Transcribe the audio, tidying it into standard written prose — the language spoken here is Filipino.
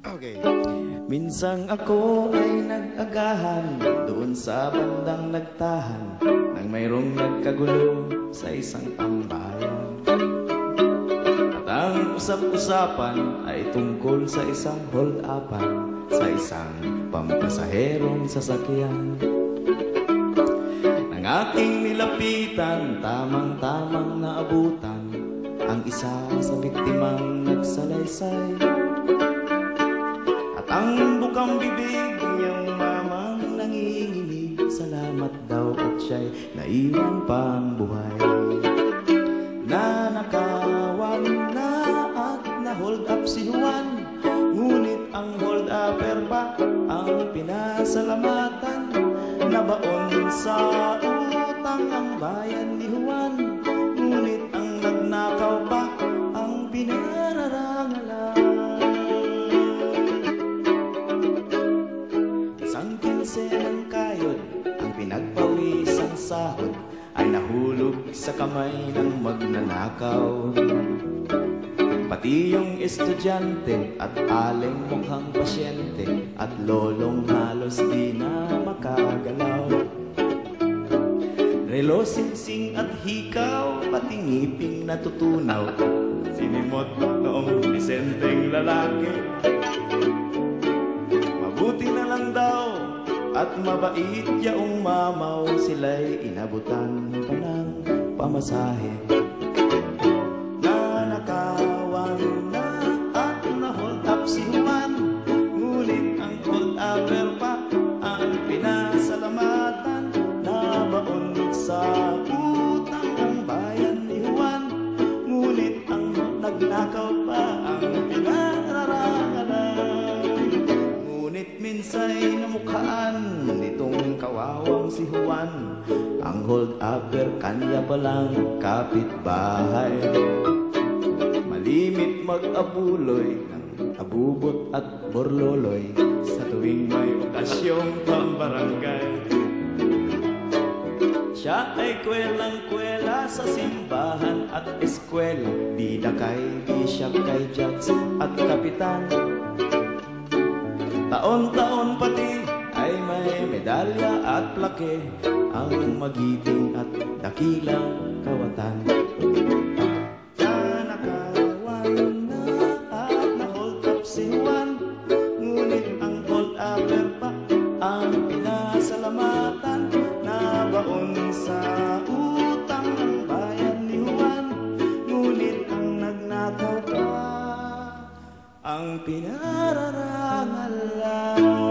Okay. Minsang ako ay nag-agahan doon sa bandang nagtahan nang mayroong nagkagulo sa isang tambayan. At ang usap-usapan ay tungkol sa isang hold-upan sa isang pampasaherong sasakyan. Nang aking nilapitan, tamang-tamang naabutan ang isa sa biktimang nagsalaysay. At ang bukang bibig niyang mamang nanginginig, salamat daw at siya'y naiwan pang buhay. Nanakawan na at na-hold up si Juan, ngunit ang hold upper pa ang pinasalamatan. Nabaon sa utang ang bayan ni Juan, ngunit ang nagnakaw pa ang pinararangalan. Isang kinsenang kayod ang pinagpawisang sahod ay nahulog sa kamay ng magnanakaw. Pati yung estudyante at aling mukhang pasyente at lolong halos di na makagalaw. Relo, singsing at hikaw, pati ngiping natutunaw, sinimot noong disenteng lalaki. Mabuti na lang daw at mabait yaong mamaw, sila'y inabutan pa ng pamasahe. Nanakawan na at na-hold up si Juan, ngunit ang hold upper pa ang pinasalamatan. Nabaon sa utang ang bayan ni Juan, ngunit ang nagnakaw pa ang pinararangalan. Ngunit minsa'y namukhaan nitong kawawang si Juan, ang hold upper kanya palang kapitbahay. Malimit mag-abuloy ng abubot at borloloy sa tuwing may okasyong pambarangay. Siya ay kwelang-kwela sa simbahan at eskwela, bida kay bishop, kay judge at kapitan. Taon-taon pati ay may medalya at plake ang magiting at dakilang kawatan. Nanakawan na at na-hold up si Juan, ngunit ang hold upper pa ang pinasalamatan. Nabaon sa utang ng bayan ni Juan, ngunit ang nagnakaw pa ang pinararangalan.